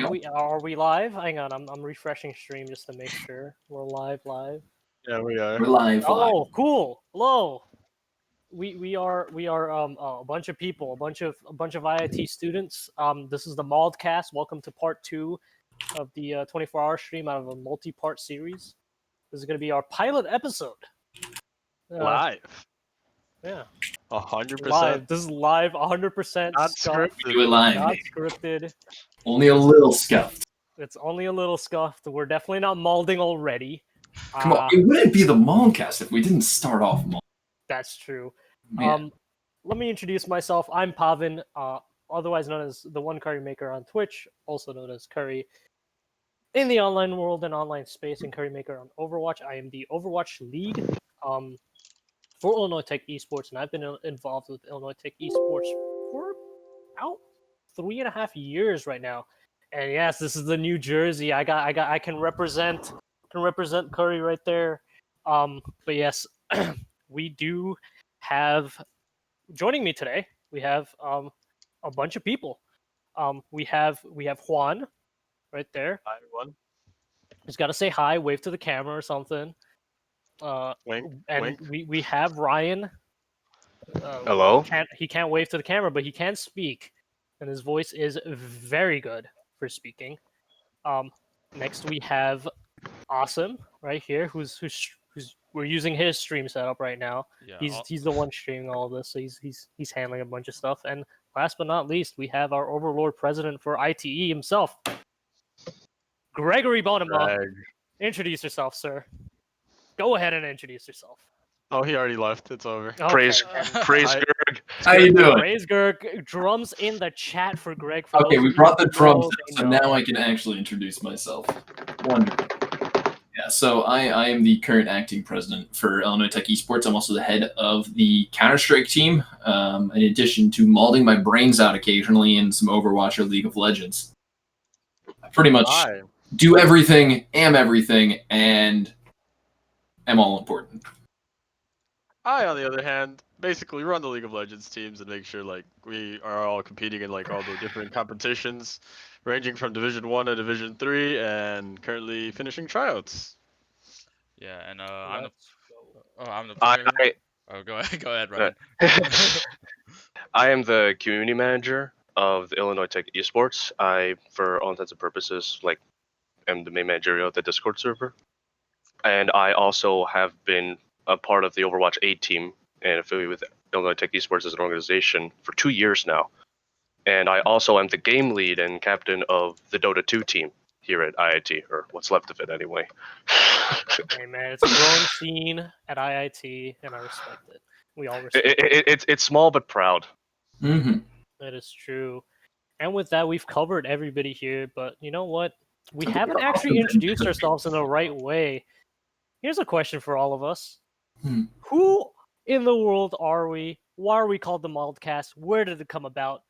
we live? Hang on, I'm refreshing stream just to make sure we're live. Yeah, we are. We're live. Oh, cool. Hello. We are a bunch of people, a bunch of IIT students. This is the Maldcast. Welcome to part 2 of the 24-hour stream out of a multi-part series. This is going to be our pilot episode. Live. Yeah. 100%. Live. This is live, 100% Not scuffed. scripted. Do it live. Not scripted. Only a little scuffed. It's only a little scuffed. We're definitely not malding already. Come on, it wouldn't be the Mallcast if we didn't start off Mall. That's true. Yeah. Let me introduce myself. I'm Pavin, otherwise known as the One Curry Maker on Twitch, also known as Curry in the online world and online space, and Curry Maker on Overwatch. I am the Overwatch lead for Illinois Tech Esports, and I've been involved with Illinois Tech Esports for about 3.5 years right now. And yes, this is the New Jersey. I can represent Curry right there. But yes, we do have joining me today. We have a bunch of people. We have Juan right there. Hi, everyone. He's got to say hi, wave to the camera or something. Wink, and wink. we have Ryan. Hello. He can't wave to the camera, but he can speak, and his voice is very good for speaking. Next we have Awesome right here, who's we're using his stream setup right now. Yeah, He's the one streaming all of this, so he's handling a bunch of stuff. And last but not least, we have our overlord president for ITE himself, Gregory Bonema. Greg. Introduce yourself, sir. Go ahead and introduce yourself. Oh, he already left. It's over. Okay. Praise Hi. Gerg. How you doing? Praise Gerg. Drums in the chat for Greg. For Okay, those we of brought you the who drums, know, so they know. now I can actually introduce myself. Wonderful. Yeah, so I am the current acting president for Illinois Tech Esports. I'm also the head of the Counter-Strike team, in addition to malding my brains out occasionally in some Overwatch or League of Legends. I pretty much Hi. do everything, am everything, and am all important. I, on the other hand, basically run the League of Legends teams and make sure like we are all competing in like all the different competitions, ranging from Division 1 to Division 3, and currently finishing tryouts. Yeah, and I'm the I, player. I, Oh, go ahead, Ryan. I am the community manager of the Illinois Tech Esports. I, for all intents and purposes, am the main manager of the Discord server, and I also have been a part of the Overwatch 8 team and affiliated with Illinois Tech Esports as an organization for 2 years now. And I also am the game lead and captain of the Dota 2 team here at IIT, or what's left of it anyway. Hey man, it's a growing scene at IIT, and I respect it. We all respect It's small but proud. Mm-hmm. That is true. And with that, we've covered everybody here, but you know what? We haven't actually introduced ourselves in the right way. Here's a question for all of us. Who in the world are we? Why are we called the Maldcast? Where did it come about?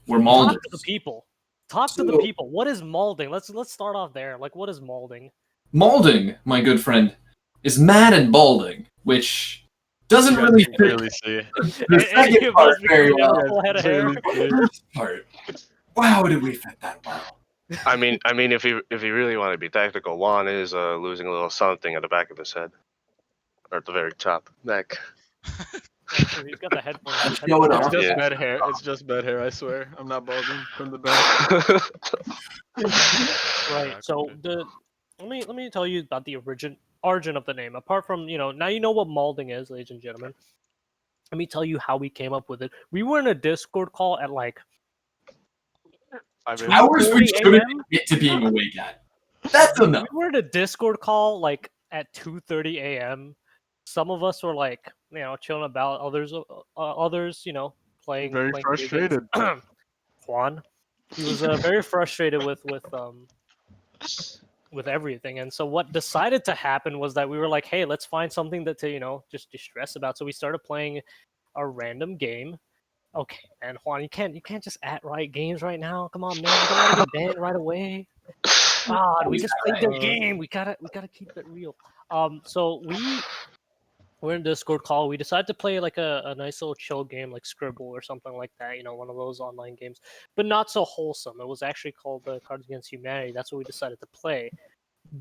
We're Talk malders. to the people. Talk to the people. What is malding? Let's start off there. Like, what is malding? Malding, my good friend, is mad and balding, which doesn't really fit Clearly see. the second part very well. Full head of hair. The first part, wow, did we fit that well? I mean, if you really want to be technical, Juan is losing a little something at the back of his head, or at the very top neck. He's got the headphones. Going It's off. just Yeah. bad hair. It's just bad hair. I swear. I'm not balding from the back. Right. So let me tell you about the origin of the name. Apart from now you know what malding is, ladies and gentlemen. Let me tell you how we came up with it. We were in a Discord call at like I mean, Hours we 2:30 shouldn't a.m.? get to being awake at. That's enough. We were in a Discord call like at 2:30 a.m. Some of us were like chilling about. Others playing. very playing frustrated. Juan, he was very frustrated with everything, and so what decided to happen was that we were like, hey, let's find something to just distress about. So we started playing a random game. Okay, and Juan, you can't just at Riot Games right now. Come on, man, you don't want to get banned right away. God, we just played their game. We gotta keep it real. So we're in Discord call. We decided to play like a nice little chill game like Scribble or something like that. You know, one of those online games, but not so wholesome. It was actually called Cards Against Humanity. That's what we decided to play.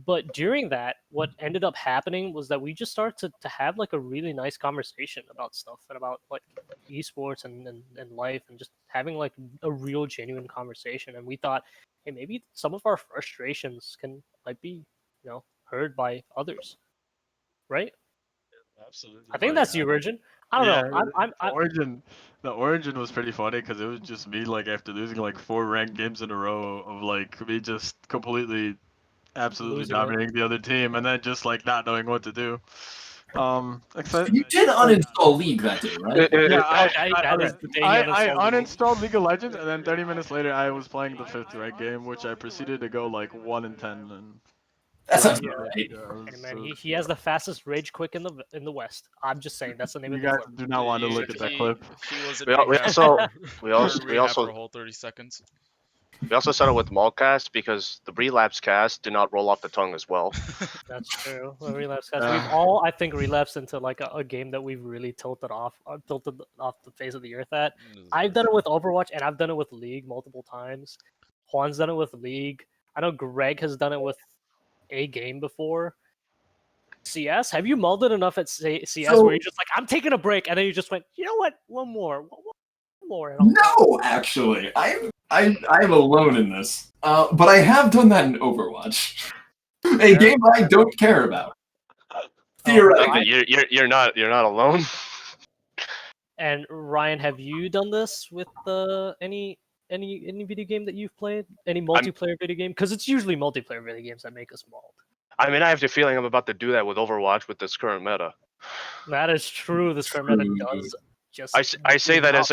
But during that, what ended up happening was that we just started to have like a really nice conversation about stuff and about like esports and life and just having like a real genuine conversation. And we thought, hey, maybe some of our frustrations might be, heard by others, right? Absolutely. I think that's the origin. I don't know. The origin was pretty funny because it was just me like after losing like 4 ranked games in a row of like me just completely, absolutely Losing it. dominating the other team and then just like not knowing what to do. You did uninstall League that day, right? Yeah, Okay, that is the day he I uninstalled League. uninstalled League of Legends and then 30 minutes later I was playing the 5th ranked game, which I proceeded to go like 1-10 and. That sounds Yeah. about right. Yeah, Hey, man, he has the fastest rage quick in the West. I'm just saying that's the name you of the guys clip. do not want to look at that clip. He was in We rehab. also We rehab for a whole 30 seconds. we also started with Mallcast because the relapse cast did not roll off the tongue as well. That's true. The relapse guys. We've all, I think, relapsed into like a game that we've really tilted off the face of the earth at. I've done it with Overwatch and I've done it with League multiple times. Juan's done it with League. I know Greg has done it with a game before. CS? Have you mulled it enough at CS where you're just like, I'm taking a break, and then you just went, you know what? One more. And No, actually, I'm alone in this. But I have done that in Overwatch, a game I don't care about. Theoretically, You're not alone. And Ryan, have you done this with any video game that you've played? Any multiplayer video game? Because it's usually multiplayer video games that make us mauled. I mean, I have the feeling I'm about to do that with Overwatch with this current meta. That is true. This current meta does just. I say that not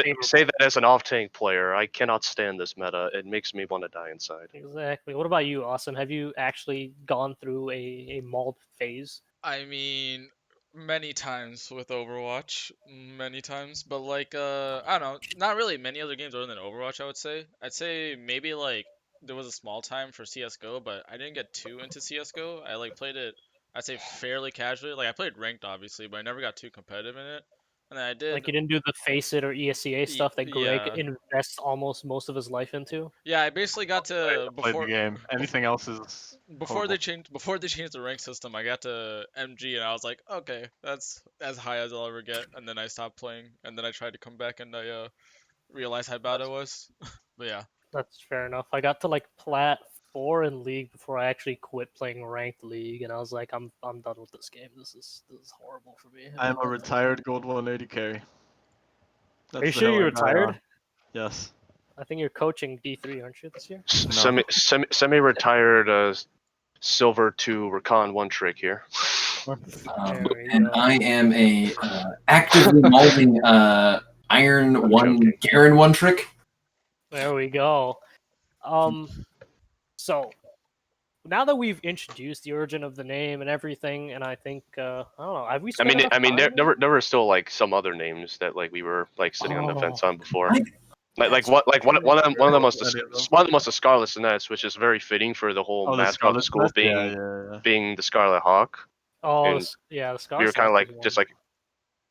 as an off-tank player. I cannot stand this meta. It makes me want to die inside. Exactly. What about you, Austin? Have you actually gone through a mauled phase? I mean, many times with Overwatch, many times, but like I don't know, not really many other games other than Overwatch. I would say. I'd say maybe like there was a small time for CS:GO, but I didn't get too into CS:GO. I like played it. I'd say fairly casually. Like I played ranked, obviously, but I never got too competitive in it. And then I did. Like you didn't do the Face It or ESEA stuff that Greg yeah. invests almost most of his life into. Yeah, I basically got to Play the game. Anything else is before they horrible. changed the rank system. I got to MG and I was like, okay, that's as high as I'll ever get. And then I stopped playing. And then I tried to come back and I realized how bad it was. But yeah, That's fair enough. I got to like plat 4 in League before I actually quit playing ranked League, and I was like, I'm done with this game. This is horrible for me. I am a retired gold 180 carry. Are you sure you're retired? Yes. I think you're coaching D3, aren't you, this year? Semi-retired silver 2 Recon 1 trick here. And I am a actively molding Iron 1 Garen 1 trick. There we go. So now that we've introduced the origin of the name and everything, and I think I don't know, have we? I mean, there were still like some other names that like we were like sitting on the fence on before. One of them was the Scarlet Sinets, which is very fitting for the whole mascot of the school being the Scarlet Hawk. Oh, and the Scarlet. We were kind of like just like,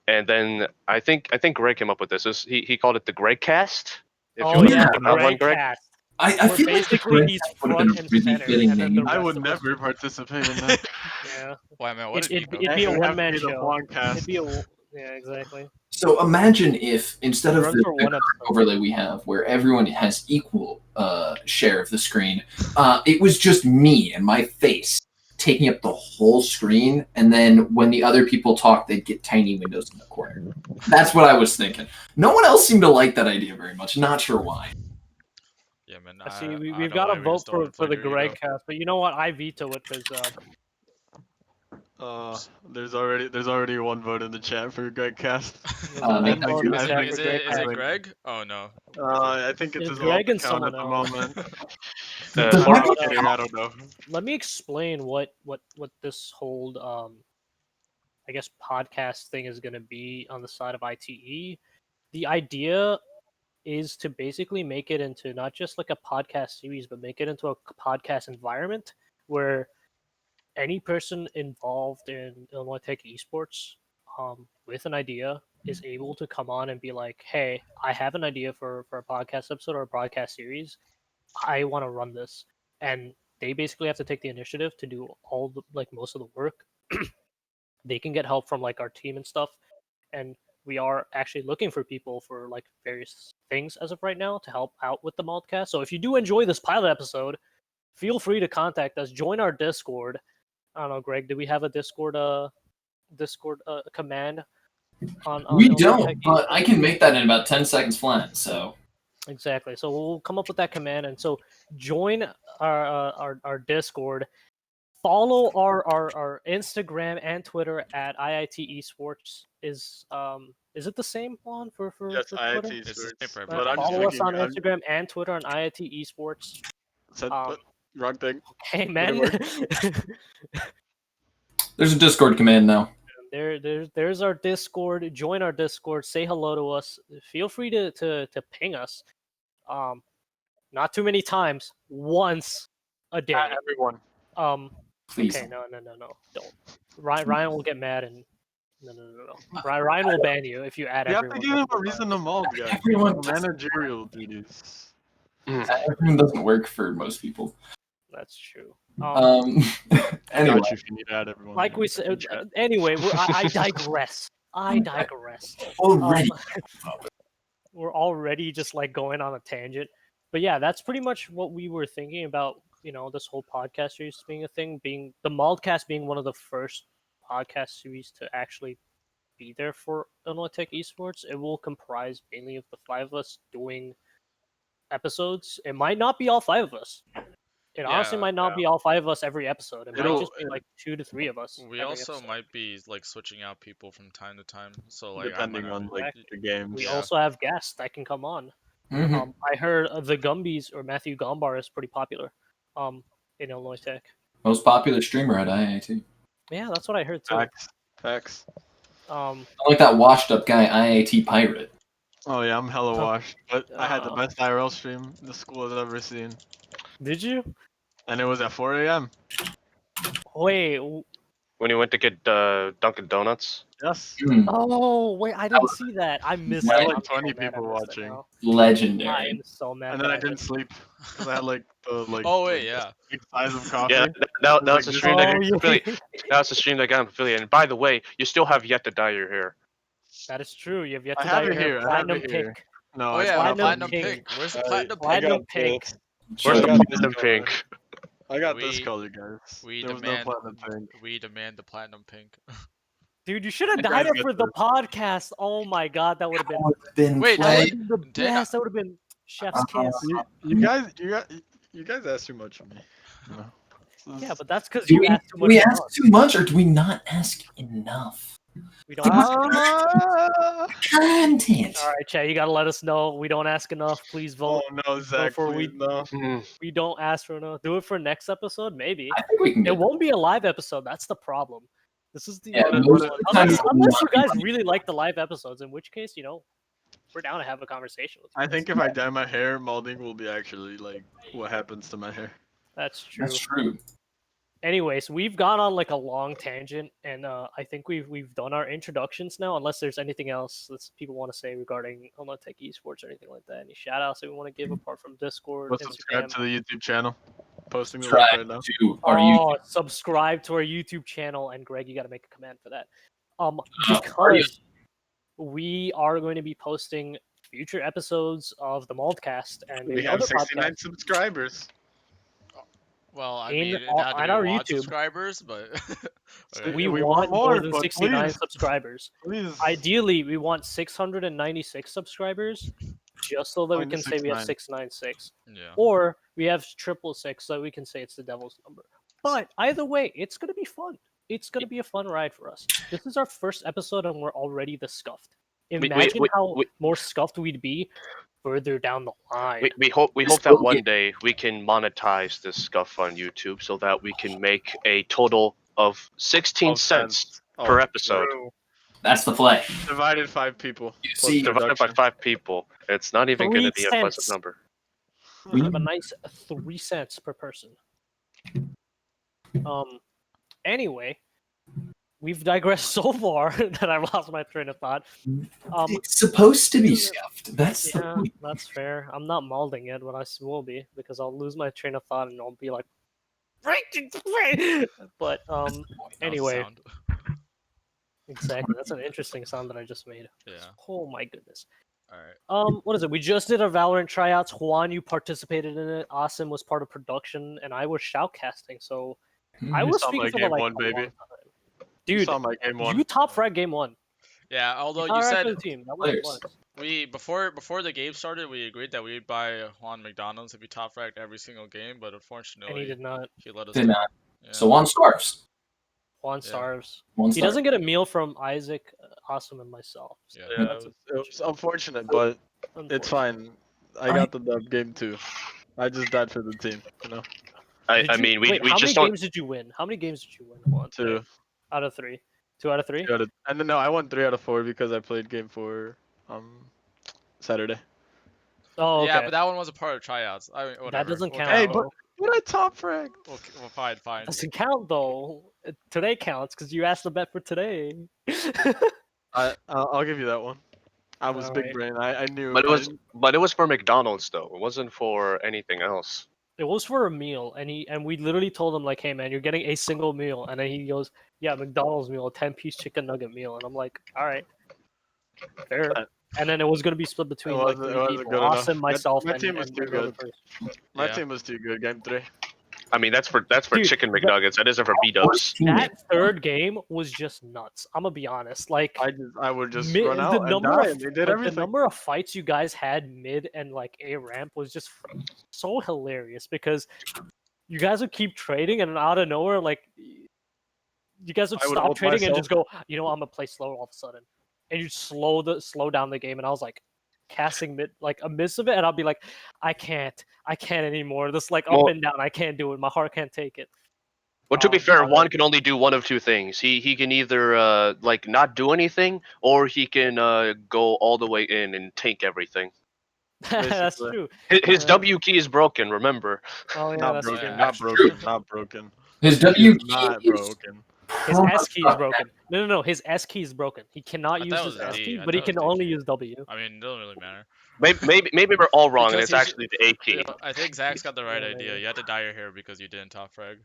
and then I think Greg came up with this. He called it the Greg Cast. Greg Cast. I feel basically like he's front and center, and then the I would rest of never participate in that. Yeah. Why, man? What It'd be a one-man show. It'd be yeah, exactly. So imagine if instead of Run the for one current episode. overlay we have, where everyone has equal share of the screen, it was just me and my face taking up the whole screen, and then when the other people talk, they'd get tiny windows in the corner. That's what I was thinking. No one else seemed to like that idea very much. Not sure why. Yeah, man. I see, we've got to vote for the Greg Cast, but you know what? I veto it because there's already one vote in the chat for Greg Cast. Is it Greg? Oh no. I think it's his Greg and account someone at the else. moment. I I don't know. Let me explain what this whole I guess podcast thing is going to be on the side of ITE. The idea is to basically make it into not just like a podcast series, but make it into a podcast environment where any person involved in Illinois Tech Esports with an idea is able to come on and be like, "Hey, I have an idea for a podcast episode or a broadcast series. I want to run this," and they basically have to take the initiative to do all the most of the work. They can get help from like our team and stuff, and we are actually looking for people for like various things as of right now to help out with the Maldcast. So if you do enjoy this pilot episode, feel free to contact us. Join our Discord. I don't know, Greg. Do we have a Discord command on We Illinois don't, Tech but I Esports? can make that in about 10 seconds flat. So Exactly. So we'll come up with that command, and so join our Discord. Follow our Instagram and Twitter at IIT Esports. Is it the same one for Yes, for IIT Twitter? It's the same Esports. for Right, But I'm just follow us thinking, on Instagram and Twitter on IIT Esports. what? Wrong thing. Hey man, there's a Discord command now. there's our Discord. Join our Discord. Say hello to us. Feel free to ping us. Not too many times. Once a day. Not everyone. Please. Okay, no, don't. Ryan will get mad and no. Ryan will ban you if you add You have everyone. to give him a multiple reason times. to mold, guys. Everyone- Managerial duties. Everything doesn't work for most people. That's true. Anyway, Got you if you need to add everyone. Like we said. Anyway, I digress. I digress. already. We're already just like going on a tangent, but yeah, that's pretty much what we were thinking about. You know, this whole podcast series being a thing, being the Maldcast being one of the first podcast series to actually be there for Illinois Tech Esports. It will comprise mainly of the 5 of us doing episodes. It might not be all 5 of us. It honestly Yeah, might not be all 5 of us every episode. It might It'll- just be like 2 to 3 of us. We every also episode. might be like switching out people from time to time. So like Depending on like the games. We Yeah. also have guests that can come on. Mhm. I heard the Gumbies or Matthew Gombar is pretty popular in Illinois Tech. Most popular streamer at IIT. Yeah, that's what I heard too. Facts. I like that washed up guy, IIT Pirate. Oh yeah, I'm hella Oh. washed. But I had the Oh. best IRL stream the school has ever seen. Did you? And it was at 4 a.m. Wait. When you went to get Dunkin' Donuts. Yes. Oh, wait. I didn't see that. I missed I it. had like I'm 20 so mad I people missed it watching. now. I Legendary. am so mad. And then that I didn't missed it. sleep. Because I had like the like Oh wait, like, yeah. big size of coffee. Yeah, that was the Like, stream that Oh, got yeah. affiliate. That was the stream that got him affiliated. And by the way, you still have yet to dye your hair. That is true. You have yet I to have dye your it hair here, I have platinum it here. pink. No, Oh it's yeah, not platinum platinum pink. pink. Where's the I- platinum I pink? Platinum got pink. Where's the I got platinum this pink? I got this We- color, guys. We there was demand. no platinum pink. We demand the platinum pink. Dude, you should have You dyed guys it get for the this. podcast. Oh my god, that would have been Been Wait, that would played. have been the Did I- best. That would have been chef's kiss. You guys ask too much of me. You know? Yeah, but that's because Do you we, asked too do much. we of ask us. too much or do we not ask enough? We don't ask enough. Ah! Content. All right, Chad, you gotta let us know. We don't ask enough. Please vote. Oh no, Zach, for please, no. We don't ask for enough. Do it for next episode, maybe. I think we can It get won't be a live episode. That's the problem. This is the Yeah, only most one. of the time Unless, it will unless you not be guys funny. really like the live episodes, in which case, we're down to have a conversation with you. I guys. think if I dye my hair, Malding will be actually like what happens to my hair. That's true. That's true. Anyways, we've gone on like a long tangent, and I think we've done our introductions now. Unless there's anything else that people want to say regarding Illinois Tech Esports or anything like that. Any shout outs that we want to give apart from Discord, Let's subscribe Instagram? to the YouTube channel. Posting the link Subscribe right now. to our YouTube. Subscribe to our YouTube channel, and Greg, you got to make a command for that. are Because we are going to be posting future episodes of the Maldcast and We maybe have other 69 podcasts. subscribers. Well, I In mean, it all- had to on be our a lot YouTube. subscribers, but okay. We, We want want more more, than but 69 please. subscribers. Please. Ideally, we want 696 subscribers, just so that we Find can the say we have 69. 696. yeah. Or we have 666, so that we can say it's the devil's number. But either way, it's going to be fun. It's going to be a fun ride for us. This is our first episode, and we're already the scuffed. Imagine how more scuffed we'd be further down the line. We hope This that will one get- day we can monetize this scuff on YouTube so that we can make a total of 16 Of cents Oh, per episode. True. That's the play. Divided 5 people. You plus see- Divided by production. 5 people. It's not even going to 3 be a pleasant cents. number. We have a nice 3 cents per person. Anyway, we've digressed so far that I've lost my train of thought. It's supposed to be scuffed. That's the Yeah, point. that's fair. I'm not Malding it, but I will be because I'll lose my train of thought and I'll be like, but anyway, Sound. exactly. That's an interesting sound that I just made. Yeah. Oh my goodness. All right. What is it? We just did our Valorant tryouts. Juan, you participated in it. Asim was part of production, and I was shoutcasting. So I Mhm. was Saw my speaking for game like one, a long baby. time. You Dude, saw my game one. you top frag game one. Yeah. You Although top you frag said for the team. That was Players. flex. we before the game started, we agreed that we'd buy Juan McDonald's if he top fragged every single game, but And he unfortunately did not. he let us Did down. not. Yeah. So Juan starves. Juan Yeah. starves. One He star. doesn't get a meal from Isaac, Asim, and myself. So Yeah. Yeah, that's it was unfortunate, but it's fine. I got the dub game too. I just died for the team, you know. Uh, I mean, we Wait, how just many don't. games did you win? How many games did you win, Juan? Two. Out of 3. 2 out of 3? And then no, I won 3 out of 4 because I played game 4 Saturday. Oh, okay. Yeah, but that one was a part of tryouts. I mean, whatever. doesn't We'll count. Hey, though. but I top fragged. Well, fine. Doesn't count though. Today counts because you asked the bet for today. I'll give you that one. I was big Alright. brain. I knew. But it was for McDonald's though. It wasn't for anything else. It was for a meal, and we literally told him like, "Hey man, you're getting a single meal," and then he goes, "Yeah, McDonald's meal, a 10-piece chicken nugget meal," and I'm like, "All right, fair." And then it was gonna be split between like 3 wasn't people: good enough. Austin, myself, My and team was too another good. person. My Yeah. team was too good. Game 3. I mean, that's for Dude, chicken McNuggets. That isn't for B-dubs. That third game was just nuts. I'm gonna be honest. Like I would just mid, run the out and number die, of and they did the everything. number of fights you guys had mid and like a ramp was just so hilarious because you guys would keep trading and out of nowhere like you guys would I would stop ult trading and myself. just go, you know, I'm gonna play slow all of a sudden, and you'd slow down the game, and I was like casting mid like a miss of it, and I'll be like, I can't anymore. This like up Well- and down, I can't do it. My heart can't take it. Well, to be fair, and Juan then- can only do one of two things. He can either like not do anything, or he can go all the way in and tank everything. That's Basically. true. His Yeah. W key is broken. Remember. Oh yeah, Not that's broken. true. Not True. broken. Not broken. His It W is key not is broken. His S key is broken. No. His S key is broken. He cannot I use thought it his was S D. key, I but he thought it can was only D. use W. I mean, it doesn't really matter. Maybe we're all wrong, and Because it's he's- actually the A key. I think Zach's got the right Yeah, idea. maybe. You had to dye your hair because you didn't top frag.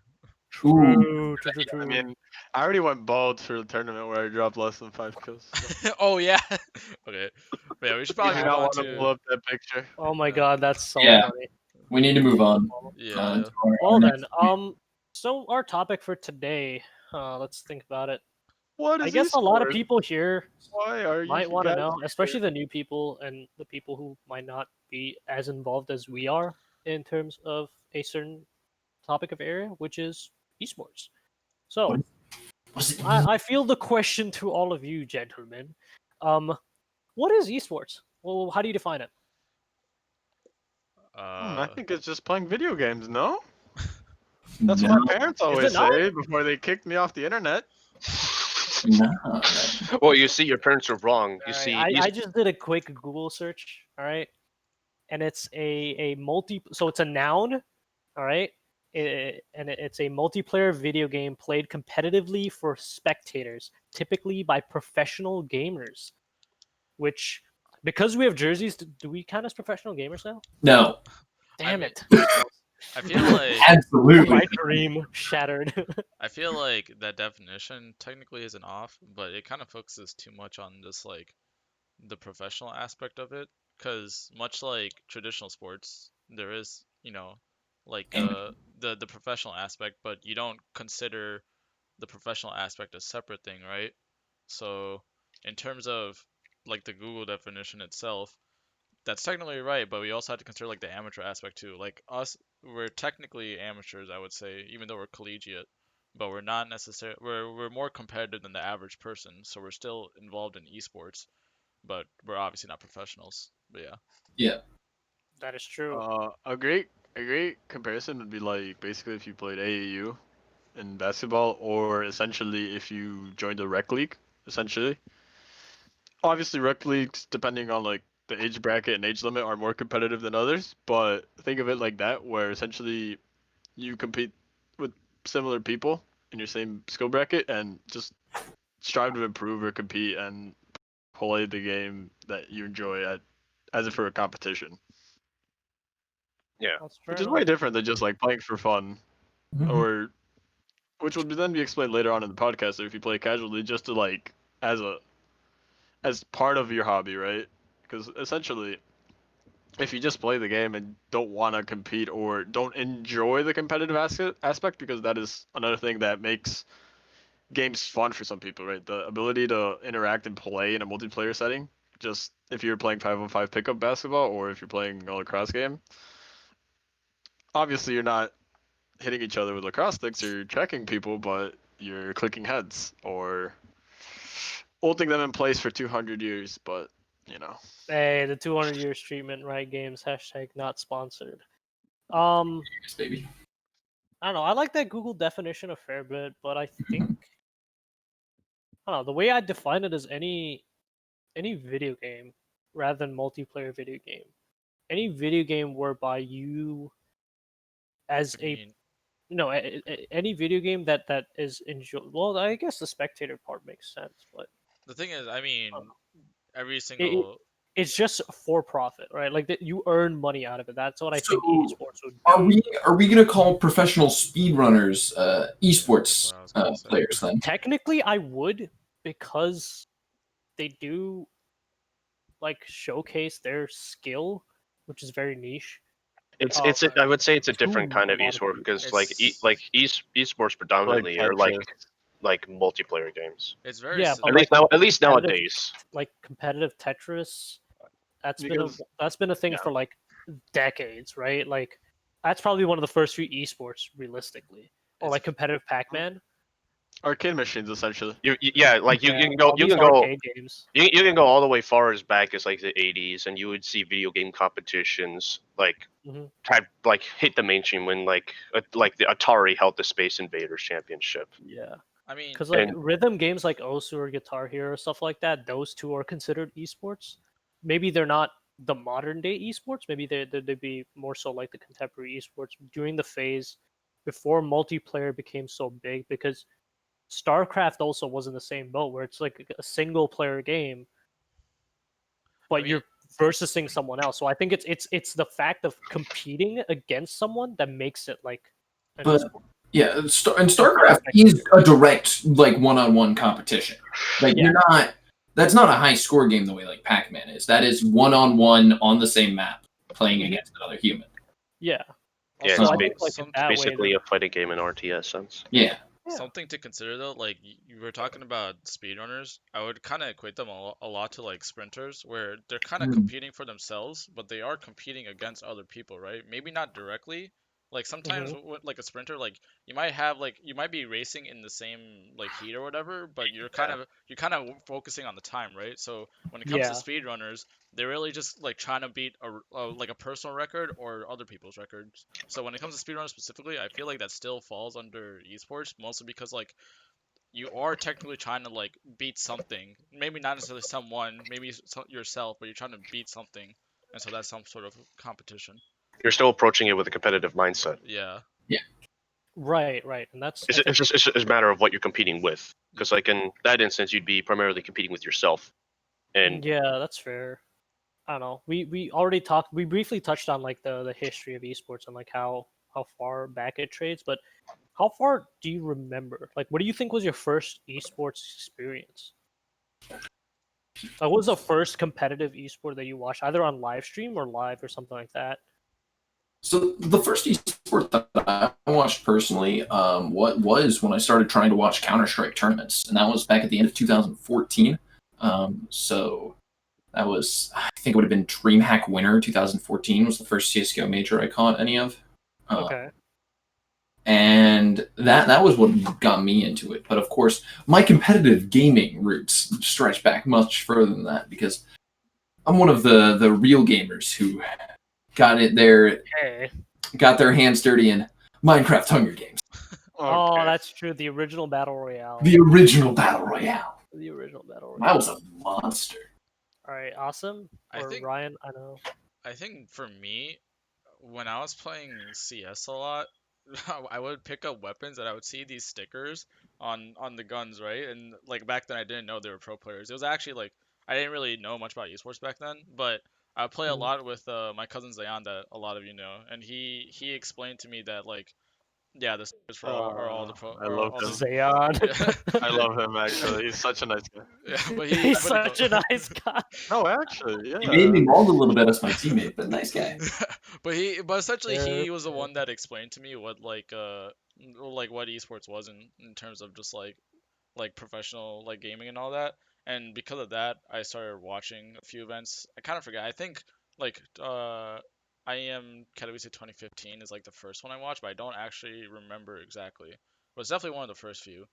Ooh. True. I mean, I already went bald for the tournament where I dropped less than 5 kills. So. Oh yeah. Okay. But yeah, we should You probably do move not on want to pull to. up that picture. Oh my Yeah. god, that's so Yeah. funny. We need to move on. Yeah. to our Well next then, so our topic for today, let's think about it. What is I guess a lot of Esports? people here Why are you might want to guys know, here? especially the new people and the people who might not be as involved as we are in terms of a certain topic of area, which is esports. So What Was it I feel the question to all of you, gentlemen. What is esports? Well, how do you define it? I think it's just playing video games, no? That's no, what my parents always not? say before they kicked me off the internet. no. Well, you see, your parents are wrong. You All see, right, I just did a quick Google search. All right, and it's a multi. So it's a noun. All right, it's a multiplayer video game played competitively for spectators, typically by professional gamers. Which, because we have jerseys, do we count as professional gamers now? No, Damn mean- it! I feel like absolutely. My dream shattered. I feel like that definition technically isn't off, but it kind of focuses too much on just like the professional aspect of it. Because much like traditional sports, there is, like the professional aspect, but you don't consider the professional aspect a separate thing, right? So in terms of like the Google definition itself, that's technically right, but we also have to consider like the amateur aspect too. Like us, we're technically amateurs, I would say, even though we're collegiate, but we're not necessarily we're more competitive than the average person, so we're still involved in esports, but we're obviously not professionals. But yeah. Yeah. That is true. A great comparison would be like basically if you played AAU in basketball, or essentially if you joined a rec league, essentially. Obviously, rec leagues, depending on like the age bracket and age limit, are more competitive than others. But think of it like that, where essentially you compete with similar people in your same skill bracket, and just strive to improve or compete and play the game that you enjoy as if for a competition, Yeah. That's fair which is enough. way different than just like playing for fun, Mhm. or which would then be explained later on in the podcast. Or if you play casually, just to like as part of your hobby, right? Because essentially, if you just play the game and don't want to compete or don't enjoy the competitive aspect, because that is another thing that makes games fun for some people, right? The ability to interact and play in a multiplayer setting. Just if you're playing 5-on-5 pickup basketball or if you're playing a lacrosse game, obviously you're not hitting each other with lacrosse sticks or checking people, but you're clicking heads or holding them in place for 200 years. But you know, Hey, the 200 years treatment, right? Games hashtag not sponsored. Yes, baby. I don't know. I like that Google definition a fair bit, but I think I don't know. The way I define it is any video game rather than multiplayer video game. Any video game whereby you, as I a mean, any video game that is enjoy. Well, I guess the spectator part makes sense, but the thing is, I mean, uh, every it, single it's just for profit, right? Like that you earn money out of it. That's what I think So esports would are be. we gonna call professional speedrunners yeah, that's esports what I was gonna say. players then? Technically, I would because they do like showcase their skill, which is very niche. Uh, I would say it's a different to kind a of lot of esport people. because like It's esports like predominantly are Tetris. like multiplayer games. it's very Yeah, s- but like At least competitive, nowadays. like competitive Tetris, Because that's been a thing yeah, for like decades, right? Like that's probably one of the first few esports, realistically, or it's like competitive Pac-Man. arcade machines essentially. Yeah, like Yeah, you can go all these arcade games. you can go all the way far as back as like the 80s, and you would see video game competitions like Hmm. had like hit the mainstream when like the Atari held the Space Invaders Championship. Yeah, I mean, because like And rhythm games like Osu or Guitar Hero stuff like that, those two are considered esports. Maybe they're not the modern day esports. Maybe they'd be more so like the contemporary esports during the phase before multiplayer became so big. Because StarCraft also was in the same boat where it's like a single player game, I but mean, you're versusing someone else. So I think it's the fact of competing against someone that makes it like an But esport. yeah, and And for the StarCraft is spectator. a direct like one-on-one competition. Like Yeah. you're not. That's not a high score game the way like Pac-Man is. That is one-on-one on the same map playing Mhm. against another human. Yeah. yeah, So it's, I Um, think like in some that way, basically a fighting game in RTS sense. yeah. yeah. something to consider though, like you were talking about speedrunners, I would kind of equate them a lot to like sprinters, where they're kind of Mm. competing for themselves, but they are competing against other people, right? Maybe not directly. Like sometimes Hmm. like a sprinter, like you might be racing in the same like heat or whatever, but you're kind of focusing on the time, right? So when it comes to Yeah. speedrunners, they're really just like trying to beat like a personal record or other people's records. So when it comes to speedrunners specifically, I feel like that still falls under esports, mostly because like you are technically trying to like beat something. Maybe not necessarily someone, maybe yourself, but you're trying to beat something, and so that's some sort of competition. You're still approaching it with a competitive mindset. Yeah, Right, right. And that's I think It's just a matter of what you're competing with. Because like in that instance, you'd be primarily competing with yourself. And yeah, that's fair. I don't know. We already talked. We briefly touched on like the history of esports and like how far back it trades. But how far do you remember? Like, what do you think was your first esports experience? Like, what was the first competitive esport that you watched, either on live stream or live or something like that? So the first esport that I watched personally, what was when I started trying to watch Counter-Strike tournaments, and that was back at the end of 2014. So that was, I think it would have been DreamHack Winter 2014 was the first CS:GO major I caught any of. Uh, Okay. and that was what got me into it. But of course, my competitive gaming roots stretch back much further than that because I'm one of the real gamers who Hey. got their hands dirty in Minecraft Hunger Games, Oh, Okay. that's true. The original battle royale. the original battle royale. The original battle That royale. was a monster. All right, awesome. I Or think Ryan, I know. I think for me, when I was playing CS a lot, I would pick up weapons and I would see these stickers on the guns, right? And like back then I didn't know they were pro players. It was actually like I didn't really know much about esports back then, but I would play a Mhm. lot with my cousin Zayan that a lot of you know, and he explained to me that like yeah, the stickers for all are all the pro I are love all the him. Zayan. I love him actually. He's such a nice guy. yeah, but He's he such a nice guy. No, actually, He made me yeah. mauled a little bit as my teammate, but nice guy. but essentially Yeah, he was the yeah. one that explained to me what like what esports was in terms of just like professional like gaming and all that. And because of that, I started watching a few events. I kind of forget. I think like I am Katowice 2015 is like the first one I watched, but I don't actually remember exactly. But it's definitely one of the first few.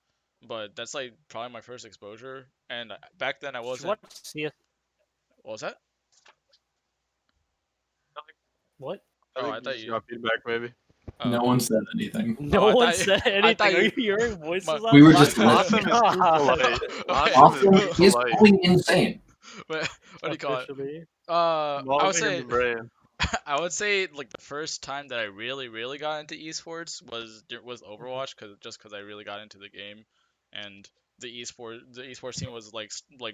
But that's like probably my first exposure. And back then I Did you wasn't. watch CS? What was that? What? I Oh, think I you thought just you. got feedback, maybe. No Oh, one said anything. oh, No I one thought said I thought anything. Are you. you hearing voices We were outside? just Awesome listening. is too polite. Wait, Awesome is Austin too is polite. going insane. what do you call it? Officially. I would Malding in say the brain. I would say like the first time that I really got into esports was Overwatch because I really got into the game, and the esports scene was like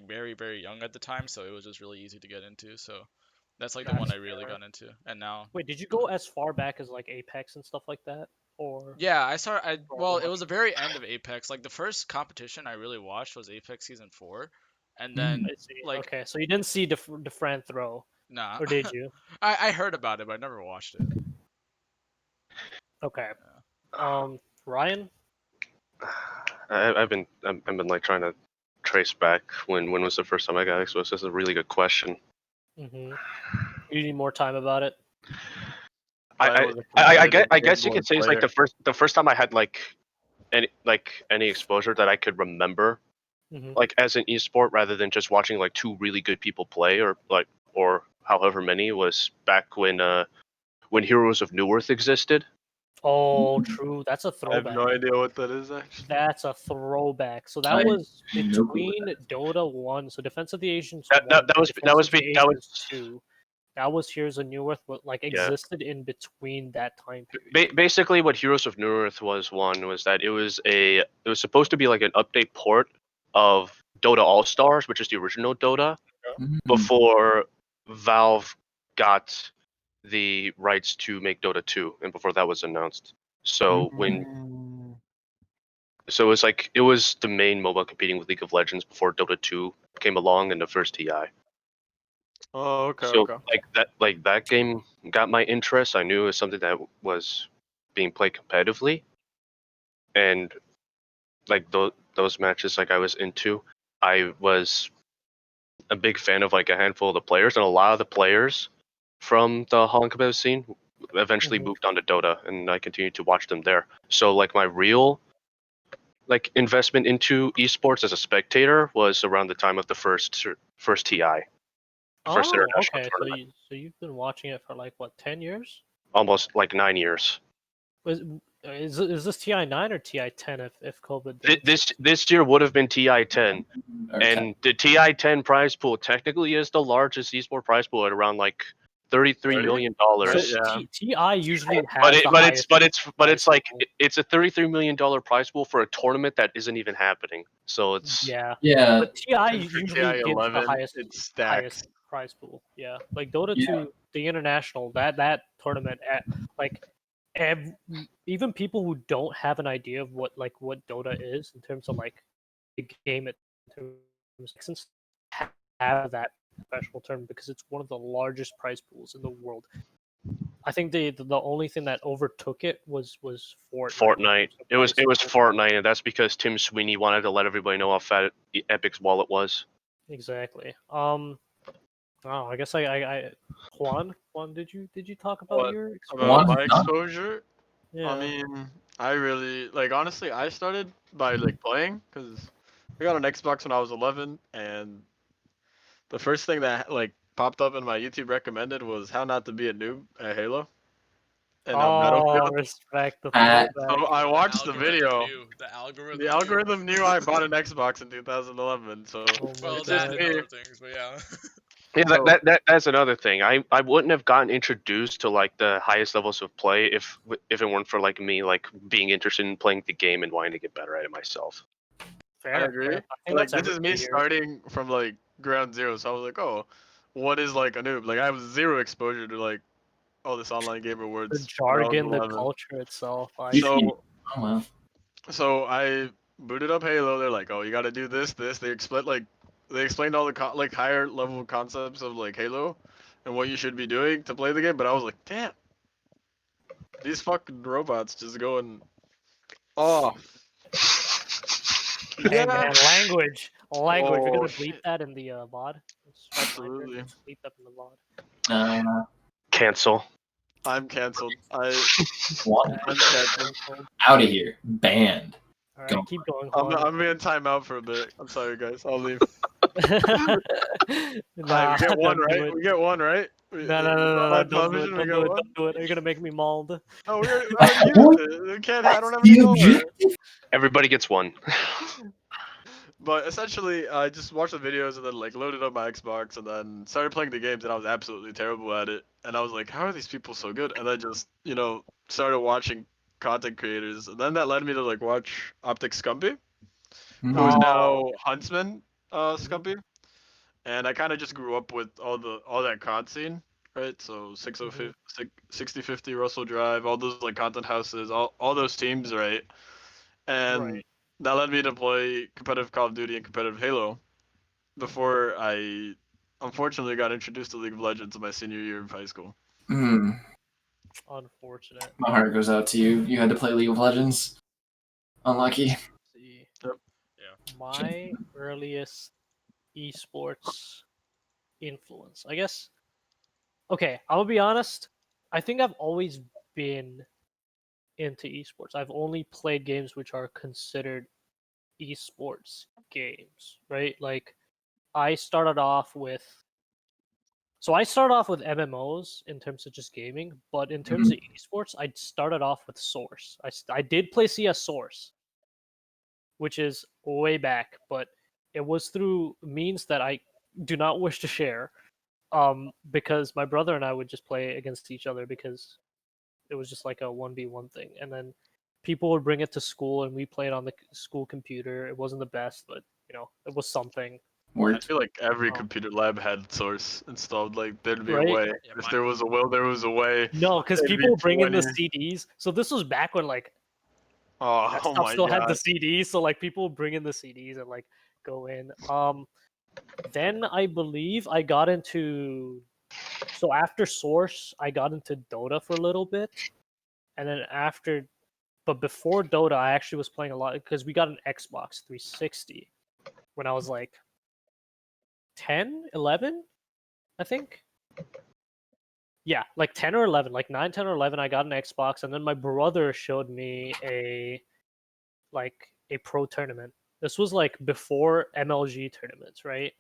very young at the time, so it was just really easy to get into. So that's like the one That's I really fair. got into, and now Wait, did you go as far back as like Apex and stuff like that, or yeah well it Overwatch? was the very end of Apex. Like the first competition I really watched was Apex season 4, and Mm. then I see. like Okay, so you didn't see the Fran throw, nah, or did you? I heard about it but I never watched it. Okay. Yeah. Ryan. I've been like trying to trace back when was the first time I got exposed. This is a really good question. Mm-hmm. You need more time about it. Ryan was a I competitive guess you board could say it's like player. the first time I had like any exposure that I could remember Mm-hmm. like as an esport rather than just watching like two really good people play or however many was back when Heroes of New Earth existed. Oh, true. That's a I have throwback. no idea what that is actually. That's a throwback. So that I was no clue what between Dota 1, so Defense of the Asians That, 1, that was Defense of the that Asians was 2. That was Heroes of New Earth, but like yeah. existed in between that time period. Basically, what Heroes of New Earth was that it was supposed to be like an update port of Dota All Stars, which is the original Dota, Mm. before Valve got the rights to make Dota 2, and before that was announced. So so it was like it was the main MOBA competing with League of Legends before Dota 2 came along and the first TI. Oh, okay, So okay. like that game got my interest. I knew it was something that was being played competitively, and like those matches like I was into. I was a big fan of like a handful of the players, and a lot of the players from the Holland competitive scene eventually Mhm. moved on to Dota, and I continued to watch them there. So like my real like investment into esports as a spectator was around the time of the first TI, first Oh, international okay. So tournament, you've been watching it for like what, 10 years? almost like 9 years. Is this TI 9 or TI 10 if COVID This year would have been TI 10, Or and the TI 10 prize pool technically is the largest esport prize pool at around like $33 30? million. Right, So yeah. TI usually has the highest But prize it's like pool. it's a $33 million prize pool for a tournament that isn't even happening. So it's Yeah, yeah, but TI And for usually TI gives the 11, it's stacked. highest prize pool. Yeah, like Dota yeah. 2, the international that tournament at like ev- even people who don't have an idea of what Dota is in terms of like the game it in terms of since have that professional tournament because it's one of the largest prize pools in the world. I think the only thing that overtook it was Fortnite in Fortnite. terms of It was prize pool. Fortnite, and that's because Tim Sweeney wanted to let everybody know how fat Epic's wallet was. Exactly. Oh, I guess Juan, did you talk about What your about experience? One my done. exposure? I Yeah. mean, I really like honestly. I started by like playing because I got an Xbox when I was 11, and the first thing that like popped up in my YouTube recommended was how not to be a noob at Halo and Oh, Battlefield. respect the Uh, throwback. So I The watched the algorithm video. knew. The The algorithm knew. algorithm knew I bought an Xbox in 2011, so Oh my Well, it's just that god. and me. other things, but yeah. Yeah, So- that's another thing. I wouldn't have gotten introduced to like the highest levels of play if it weren't for like me like being interested in playing the game and wanting to get better at it myself. Fair. I agree. fair. I think Like that's this is me everybody here. starting from like ground zero, so I was like, oh, what is like a noob? Like I have zero exposure to like all this online gamer The words. when I was jargon, the 11. culture itself. So Oh wow. so I booted up Halo. They're like, oh, you got to do this, this. They explained all the like higher level concepts of like Halo and what you should be doing to play the game. But I was like, damn, these fucking robots just going off. Hey man, language. We're Oh, gonna bleep shit. that in the VOD. Just reminder, Absolutely. let's bleep that in the VOD. Cancel. I'm canceled. What? I'm canceled. Out of here. Banned. All right, Go. keep going, I'm Juan. I'm in timeout for a bit. I'm sorry, guys. I'll leave. Nah, we get one don't do right. it. We get one right. No, On don't do it, television, we don't get do it, one. don't do it. You're gonna make me mauled. No, we already used it. We can't. I don't have any The more. objective. Everybody gets one. But essentially, I just watched the videos and then like loaded up my Xbox and then started playing the games and I was absolutely terrible at it. And I was like, how are these people so good? And then just started watching content creators. And then that led me to like watch Optic Scumpy, who is Mhm. now Huntsman Scumpy. And I kind of just grew up with all that COD scene, right? So 6050 Russell Drive, all those like content houses, all those teams, right? And Right. that led me to play competitive Call of Duty and competitive Halo before I unfortunately got introduced to League of Legends in my senior year of high school. Mm. Unfortunate. My heart goes out to you. You had to play League of Legends. Unlucky. Let's see. Yep. My earliest esports influence, I guess. Okay, I'll be honest. I think I've always been into esports. I've only played games which are considered esports games, right? Like I started off with MMOs in terms of just gaming, but in terms of esports, I started off with Source. I did play CS Source, which is way back, but it was through means that I do not wish to share. Because my brother and I would just play against each other because it was just like a 1v1 thing. And then people would bring it to school and we played on the school computer. It wasn't the best, but it was something. I Worked. feel like every Oh. computer lab had Source installed. Like there'd be a Right? way. Yeah, If mine- there was a will, there was a way. No, because It'd be people would bring in the 20. CDs. So this was back when like Oh, desktop my still had the god. CDs. So like people would bring in the CDs and like go in. Then I believe I got into. So after Source, I got into Dota for a little bit, and then but before Dota, I actually was playing a lot because we got an Xbox 360 when I was like 10, 11, I think. Yeah, like 10 or 11, like 9, 10 or 11, I got an Xbox, and then my brother showed me a pro tournament. This was like before MLG tournaments, right?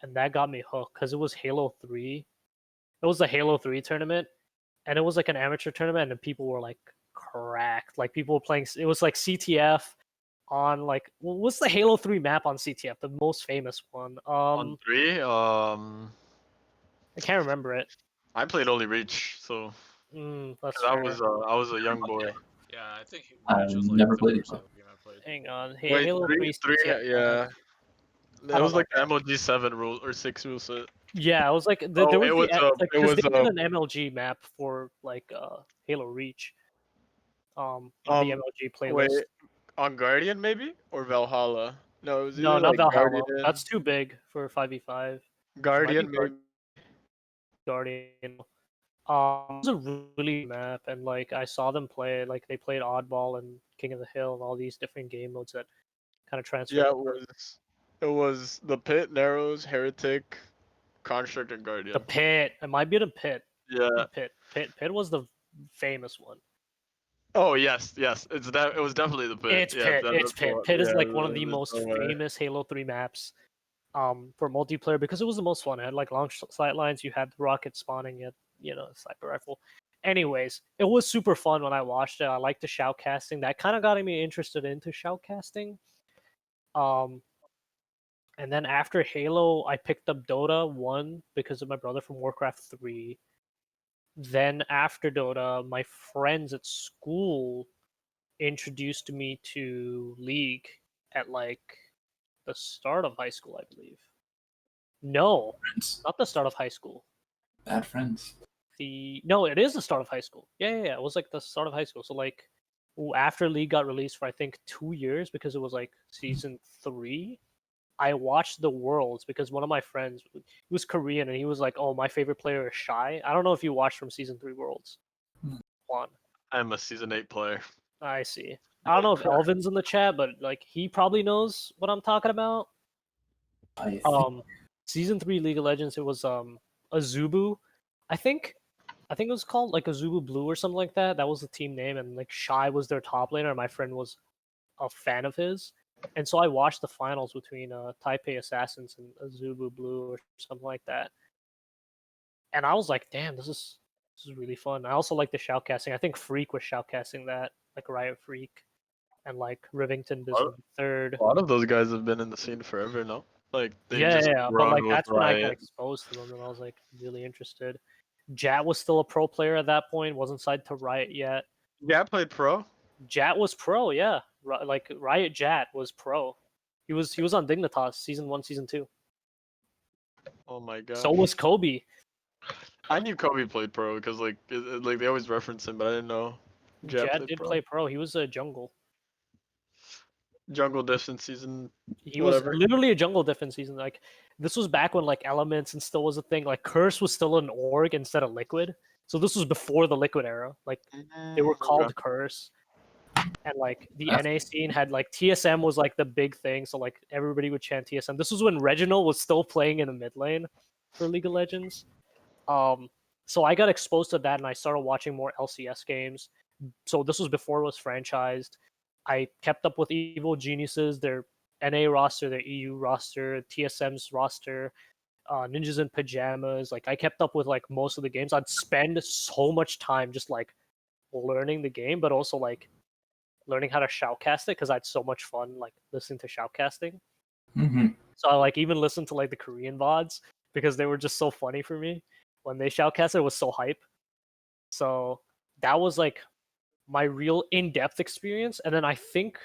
And that got me hooked because it was Halo 3. It was a Halo 3 tournament, and it was like an amateur tournament, and people were like cracked. Like people were playing. It was like CTF on like what's the Halo 3 map on CTF? The most famous one. On 3, I can't remember it. I played only Reach, so That's 'cause fair. I was a young boy. Yeah, I think I've Reach was like never the played it first before. game I played. Hang on. Wait, Halo 3 3, CTF. yeah. I It don't was know. like the MLG 7 rule or 6 rule set. Yeah, it was like Oh, there was it was because they did an MLG map for like Halo Reach. On the MLG wait, playlist. on Guardian maybe or Valhalla? No, it was No, either not like Valhalla. Guardian. That's too big for 5v5. Guardian Might be maybe. Guardian. It was a really good map, and like I saw them play. Like they played Oddball and King of the Hill and all these different game modes that kind of transferred. Yeah, it was the Pit, Narrows, Heretic, Construct, and The Guardian. Pit. It might be the Pit. Yeah. The Pit was the famous one. Oh yes, yes. It was definitely the Pit. It's Yeah, Pit. It's that's the Pit. one. Pit is Yeah, like one of the there's most no way. famous Halo 3 maps. For multiplayer because it was the most fun. It had like long sight lines. You had the rocket spawning. You had, sniper rifle. Anyways, it was super fun when I watched it. I liked the shoutcasting. That kind of got me interested into shoutcasting. And then after Halo, I picked up Dota 1 because of my brother from Warcraft 3. Then after Dota, my friends at school introduced me to League at like the start of high school, I believe. No, Friends. not the start of high school. Bad friends. No, it is the start of high school. Yeah. It was like the start of high school. So like after League got released for I think 2 years because it was like season 3. I watched the Worlds because one of my friends, he was Korean, and he was like, "Oh, my favorite player is Shy." I don't know if you watched from season 3 Worlds. Juan. I'm a season 8 player. I see. I don't know if Elvin's in the chat, but like he probably knows what I'm talking about. I think Season 3 League of Legends, it was Azubu. I think it was called like Azubu Blue or something like that. That was the team name, and like Shy was their top laner, and my friend was a fan of his. And so I watched the finals between Taipei Assassins and Azubu Blue or something like that. And I was like, damn, this is really fun. I also like the shoutcasting. I think Freak was shoutcasting that, like Riot Freak, and like Rivington is in third. A lot of those guys have been in the scene forever, no? Like they Yeah, just yeah, but run like with that's when I got Riot. exposed to them, and I was like really interested. Jat was still a pro player at that point, wasn't signed to Riot yet. Yeah, I played pro. Jat was pro, yeah. Like Riot Jat was pro. He was on Dignitas season 1, season 2. Oh my god. So was Kobe. I knew Kobe played pro because like they always reference him, but I didn't know Jet Jat played did pro. play pro. He was a jungle. Jungle Distance season. He Whatever. was literally a jungle defense season. Like this was back when like elements and still was a thing. Like Curse was still an org instead of Liquid. So this was before the Liquid era. Like they were called Okay. Curse. And like the NA scene had like TSM was like the big thing. So like everybody would chant TSM. This was when Reginald was still playing in the mid lane for League of Legends. So I got exposed to that and I started watching more LCS games. So this was before it was franchised. I kept up with Evil Geniuses, their NA roster, their EU roster, TSM's roster, Ninjas in Pajamas. Like I kept up with like most of the games. I'd spend so much time just like learning the game, but also like learning how to shoutcast it because I had so much fun like listening to shoutcasting. Mm-hmm. So I like even listened to like the Korean VODs because they were just so funny for me when they shoutcasted. It was so hype. So that was like my real in-depth experience. And then I think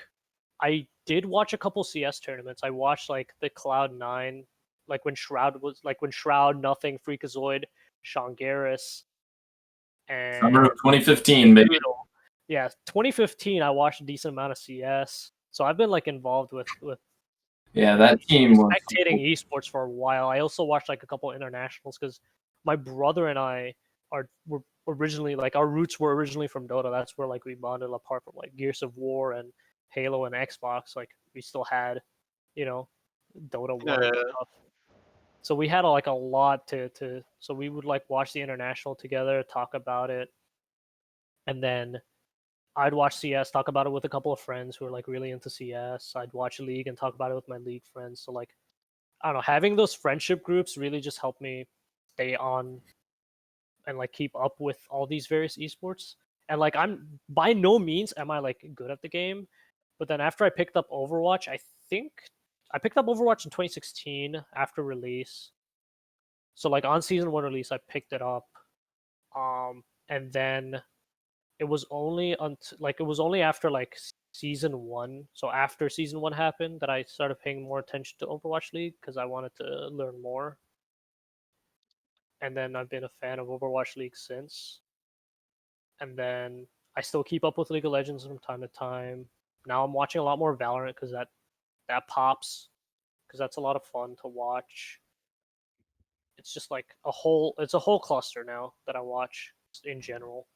I did watch a couple CS tournaments. I watched like the Cloud9, like when Shroud, Nothing, Freakazoid, Sean Garris, and Summer of 2015, baby. Brutal. Yeah, 2015. I watched a decent amount of CS, so I've been like involved with Yeah, that team was. spectating esports for a while. I also watched like a couple internationals because my brother and I were originally like our roots were originally from Dota. That's where like we bonded apart from like Gears of War and Halo and Xbox. Like we still had, you know, Dota 1 and stuff. So we had like a lot to so we would like watch the international together, talk about it, and then I'd watch CS, talk about it with a couple of friends who are like really into CS. I'd watch League and talk about it with my League friends. So like I don't know, having those friendship groups really just helped me stay on and like keep up with all these various esports. And like I'm by no means am I like good at the game, but then after I picked up Overwatch, I think I picked up Overwatch in 2016 after release. So like on season 1 release, I picked it up, and then it was only after like season 1. So after season 1 happened, that I started paying more attention to Overwatch League because I wanted to learn more. And then I've been a fan of Overwatch League since. And then I still keep up with League of Legends from time to time. Now I'm watching a lot more Valorant because that pops, because that's a lot of fun to watch. It's just like a whole cluster now that I watch in general.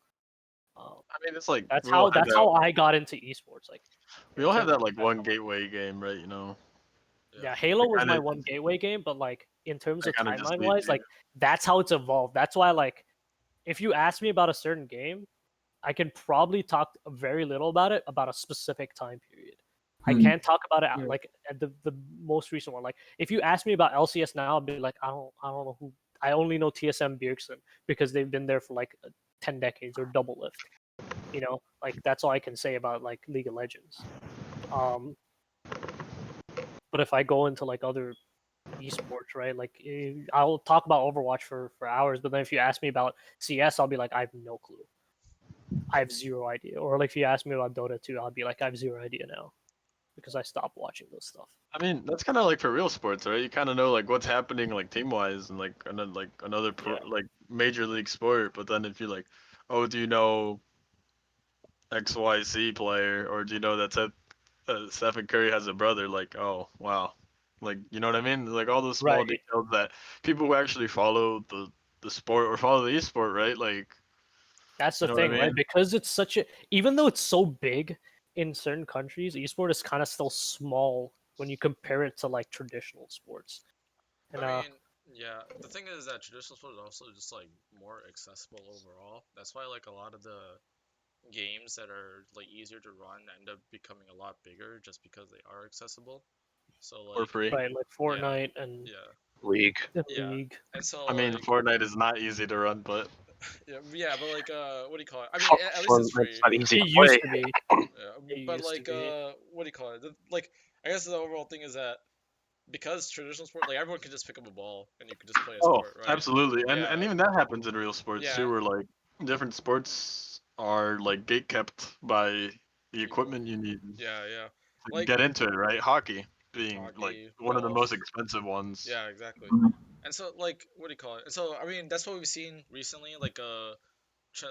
I mean, it's like That's we all have how I got into esports. Like we all have terms that of like one professional. gateway game, right? You know, Yeah, Halo was my kinda- one gateway game, but like in terms I of kinda just timeline need wise, to. like that's how it's evolved. That's why like if you ask me about a certain game, I can probably talk very little about it about a specific time period. I can't talk about it like at the most recent one. Like if you ask me about LCS now, I'll be like I don't know who. I only know TSM Bjergsen because they've been there for like 10 decades or Double Lift. You know, like that's all I can say about like League of Legends. But if I go into like other esports, right, like I'll talk about Overwatch for hours, but then if you ask me about CS, I'll be like, I have no clue. I have zero idea. Or like if you ask me about Dota 2, I'll be like, I have zero idea now because I stopped watching those stuff. I mean, that's kind of like for real sports, right? You kind of know like what's happening like team wise and like another Yeah. like major league sport. But then if you're like, oh, do you know XYZ player, or do you know that Stephen Curry has a brother? Like, oh wow, like you know what I mean? Like all those small Right. details that people who actually follow the sport or follow the esport, right? Like, That's you the know what I thing, right? mean? Because it's such a, even though it's so big in certain countries, esport is kind of still small when you compare it to like traditional sports. And I mean, yeah. The thing is that traditional sport is also just like more accessible overall. That's why like a lot of the games that are like easier to run end up becoming a lot bigger just because they are accessible. So For like, free. right, like yeah, Fortnite and yeah, League. yeah. League. And so I mean, like, Fortnite is not easy to run, but yeah, but like, what do you call it? I mean, Fun, at least it's it's free. not easy It to used play. to be. Yeah, It but used to like, be. what do you call it? Like, I guess the overall thing is that because traditional sport, like everyone can just pick up a ball and you can just play a oh, sport, right? absolutely, and Yeah, even that happens in real sports yeah, too, where like different sports are like gate kept by the people. equipment you need Yeah, yeah. to Like get into it, right? Hockey being like hockey, one of the golf. most expensive ones. Yeah, exactly. Mhm. And so, like, what do you call it? And so, I mean, that's what we've seen recently, like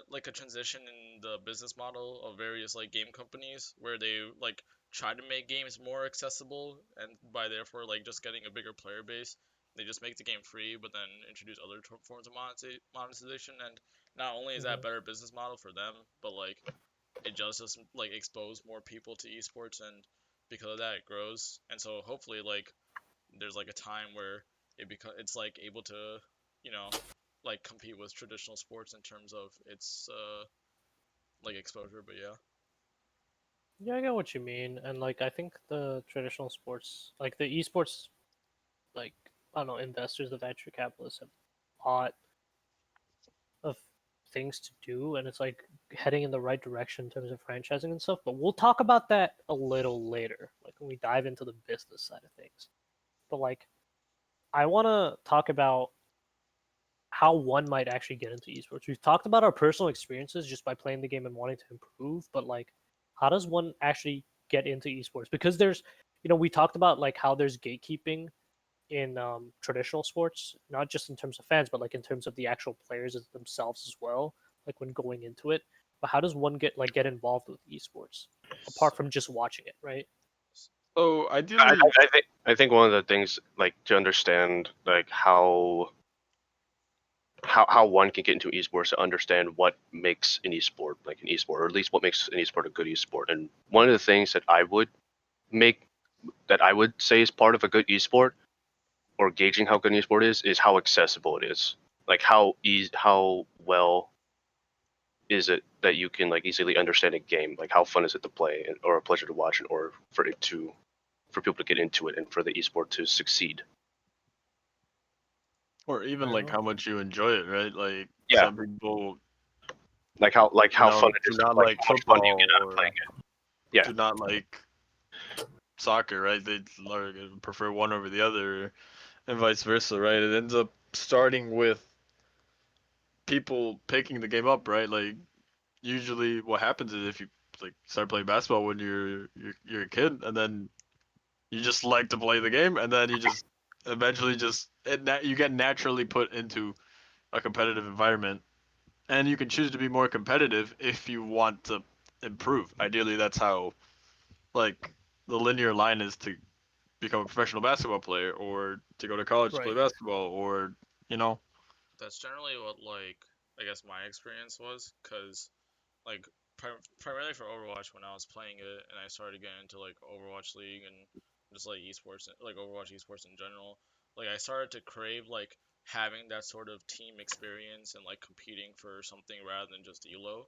like a transition in the business model of various like game companies, where they like try to make games more accessible, and by therefore like just getting a bigger player base, they just make the game free, but then introduce other forms of monetization. And not only is that a Mhm. better business model for them, but like it just like expose more people to esports, and because of that, it grows. And so hopefully, like there's like a time where it's like able to, you know, like compete with traditional sports in terms of its like exposure. But yeah, Yeah, I get what you mean. And like I think the traditional sports, like the esports, like I don't know, investors, the venture capitalists have a lot of things to do, and it's like heading in the right direction in terms of franchising and stuff. But we'll talk about that a little later, like when we dive into the business side of things. But like, I want to talk about how one might actually get into esports. We've talked about our personal experiences just by playing the game and wanting to improve, but like, how does one actually get into esports? Because there's, we talked about like how there's gatekeeping in traditional sports, not just in terms of fans, but like in terms of the actual players themselves as well, like when going into it. But how does one get involved with esports apart so, from just watching it, right? So I, ideally, I think one of the things like to understand like how one can get into esports to understand what makes an esport like an esport, or at least what makes an esport a good esport. And one of the things that make I would say is part of a good esport, or gauging how good an esport is how accessible it is. Like how well is it that you can like easily understand a game? Like how fun is it to play, or a pleasure to watch, and or for people to get into it, and for the esport to succeed. or even Fair like enough. how much you enjoy it, right? Like Yeah, some people, like how fun it do is, not like like how much fun do you football get out of or playing it. Yeah, do not like soccer, right? They prefer one over the other, and vice versa, right? It ends up starting with people picking the game up, right? Like usually, what happens is if you like start playing basketball when you're a kid, and then you just like to play the game, and then you just eventually you get naturally put into a competitive environment, and you can choose to be more competitive if you want to improve. Ideally, that's how like the linear line is to become a professional basketball player or to go to college to play Right. basketball or you know that's generally what like I guess my experience was, cause like primarily for Overwatch, when I was playing it and I started getting into like Overwatch League and just like esports, like Overwatch esports in general, like I started to crave like having that sort of team experience and like competing for something rather than just elo.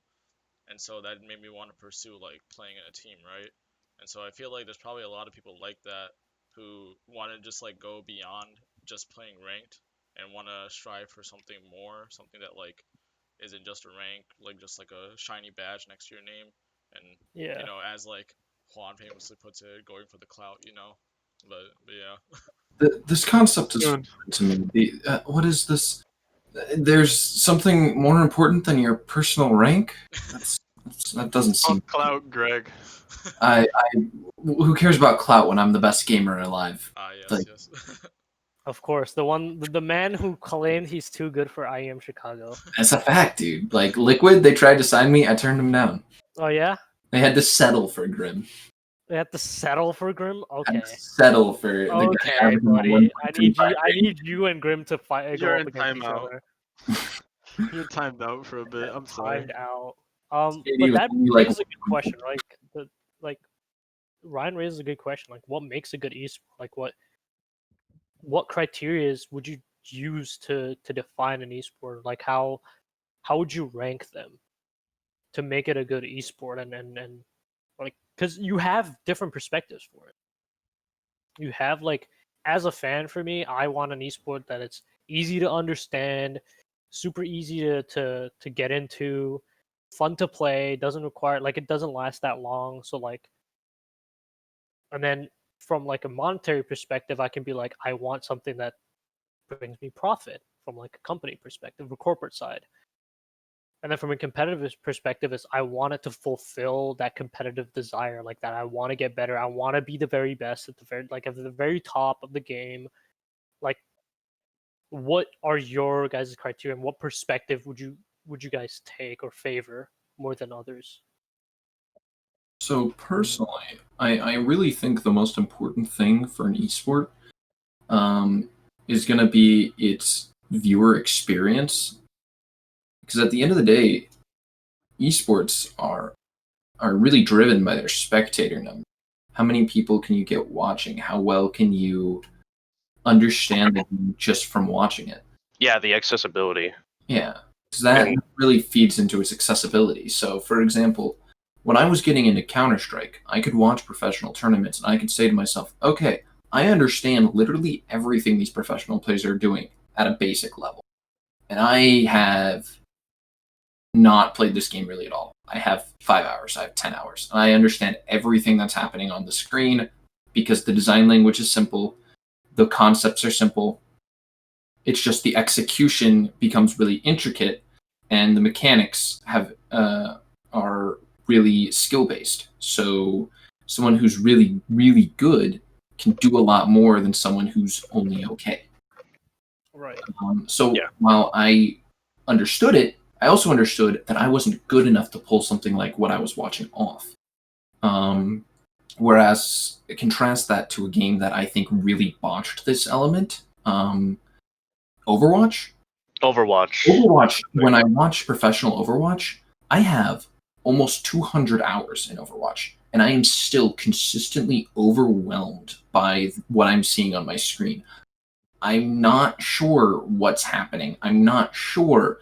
And so that made me want to pursue like playing in a team, right? And so I feel like there's probably a lot of people like that who want to just like go beyond just playing ranked and want to strive for something more, something that like isn't just a rank, like just like a shiny badge next to your name, and Yeah. as like Juan famously puts it, going for the clout. But yeah. This concept is Soon. foreign to me. What is this? There's something more important than your personal rank. That doesn't Oh, seem. clout, Greg. Who cares about clout when I'm the best gamer alive? Yes, Like, yes. Of course, the man who claimed he's too good for IEM Chicago. that's a fact, dude. Like Liquid, they tried to sign me. I turned them down. Oh yeah, They had to settle for Grim. they have to settle for Grim. Had Okay, to settle for the guy okay, averaging buddy. I 1.35 need you. I rating. need you and Grim to fight. Go You're up in against each timeout. other. You're timed out for a bit. I'm sorry. Timed out. Maybe But that only, like, raises a good question, right? Like Ryan raises a good question. Like, what makes a good esport? Like, what criterias would you use to define an esport? Like, how would you rank them to make it a good esport? And like, because you have different perspectives for it. You have like, as a fan, for me, I want an esport that it's easy to understand, super easy to get into, fun to play, doesn't require like it doesn't last that long. So like, and then from like a monetary perspective, I can be like, I want something that brings me profit from like a company perspective, a corporate side. And then from a competitive perspective, is I want it to fulfill that competitive desire, like that I want to get better. I want to be the very best at the very like at the very top of the game. Like, what are your guys' criteria, and what perspective would you guys take or favor more than others? So personally, I really think the most important thing for an esport is going to be its viewer experience. Because at the end of the day, esports are really driven by their spectator number. How many people can you get watching? How well can you understand the game just from watching it? Yeah, the accessibility. Yeah, because that And really feeds into its accessibility. So, for example, when I was getting into Counter Strike, I could watch professional tournaments and I could say to myself, okay, I understand literally everything these professional players are doing at a basic level. And I have not played this game really at all. I have 5 hours, I have 10 hours, and I understand everything that's happening on the screen because the design language is simple, the concepts are simple. It's just the execution becomes really intricate, and the mechanics are really skill based. So someone who's really really good can do a lot more than someone who's only okay. Right. So Yeah. while I understood it, I also understood that I wasn't good enough to pull something like what I was watching off. Whereas contrast that to a game that I think really botched this element, Overwatch. Overwatch. Overwatch. When I watch professional Overwatch, I have almost 200 hours in Overwatch, and I am still consistently overwhelmed by what I'm seeing on my screen. I'm not sure what's happening. I'm not sure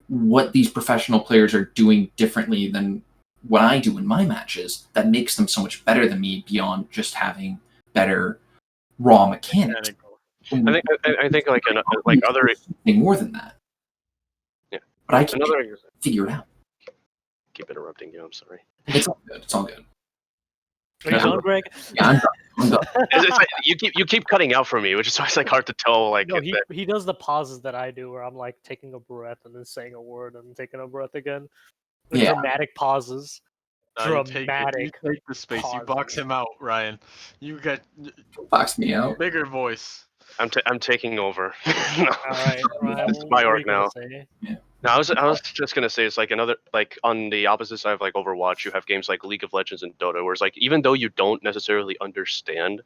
what these professional players are doing differently than what I do in my matches that makes them so much better than me beyond just having better raw mechanics. I think like other Something more than that. Yeah. But I can't another figure it out. keep interrupting you. I'm sorry. It's all good. It's all good. Are you done, Greg? Yeah, I'm done. I'm done. It's like, you keep cutting out for me, which is always like hard to tell. Like No, if he does the pauses that I do, where I'm like taking a breath and then saying a word and taking a breath again. The Yeah. dramatic pauses. You take Dramatic the space. You box pauses. him out, Ryan. You get Box me out. bigger voice. I'm taking over. All right, Ryan, It's what my are arc you gonna now. say? No, I was just gonna say it's like another like on the opposite side of like Overwatch, you have games like League of Legends and Dota, where it's like even though you don't necessarily understand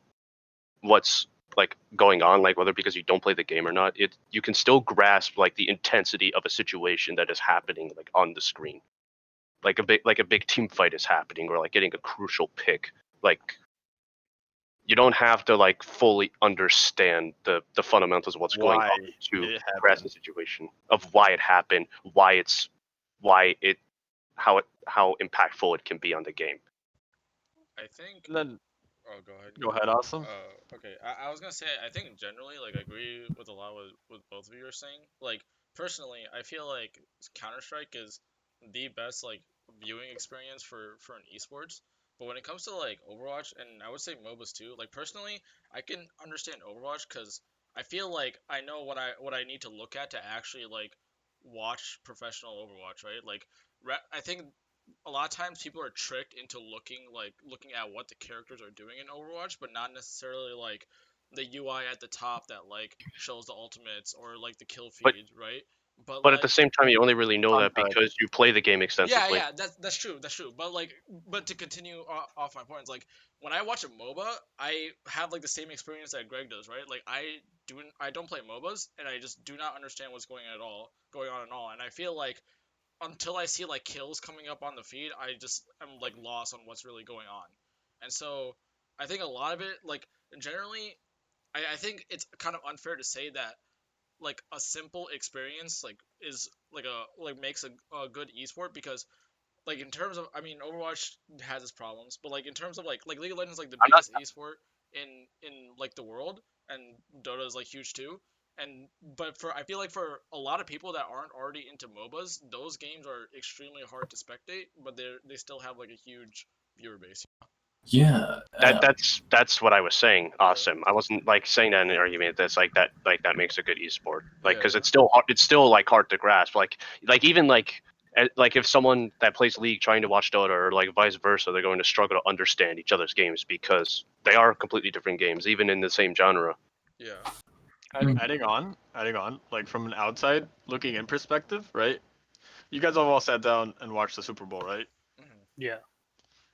what's like going on, like whether because you don't play the game or not, you can still grasp like the intensity of a situation that is happening like on the screen. Like a big team fight is happening or like getting a crucial pick. Like you don't have to like fully understand the fundamentals of what's going Why on to it grasp the happened. situation of why it happened, how impactful it can be on the game. I think. And then Oh, go ahead. go ahead, awesome. Okay. I was gonna say I think generally like I agree with a lot with both of you are saying. Like personally, I feel like Counter Strike is the best like viewing experience for an esports But when it comes to like Overwatch, and I would say MOBAs too, like personally, I can understand Overwatch because I feel like I know what I need to look at to actually like watch professional Overwatch, right? Like I think a lot of times people are tricked into looking at what the characters are doing in Overwatch, but not necessarily like the UI at the top that like shows the ultimates or like the kill But feed, right? But but at the like same time, you only really know that Sometimes. because you play the game yeah, extensively. yeah, that's true, that's true. But like, but to continue off my points, like when I watch a MOBA, I have like the same experience that Greg does, right? Like I don't play MOBAs, and I just do not understand what's going on at all, and I feel like until I see like kills coming up on the feed, I just am like lost on what's really going on. And so I think a lot of it, like generally, I think it's kind of unfair to say that like a simple experience like is like a like makes a good esport because like in terms of I mean Overwatch has its problems, but like in terms of like League of Legends is like the I'm not. biggest esport in like the world, and Dota is like huge too. And but for I feel like for a lot of people that aren't already into MOBAs, those games are extremely hard to spectate, but they still have like a huge viewer base. Yeah. That's what I was saying. Yeah. Awesome. I wasn't like saying that in an argument that's like that makes a good esport. Like because Yeah. it's still like hard to grasp. Like even like if someone that plays League trying to watch Dota or like vice versa, they're going to struggle to understand each other's games because they are completely different games, even in the same genre. Yeah. Adding on, like from an outside looking in perspective, right? You guys have all sat down and watched the Super Bowl, right? Mhm. Yeah.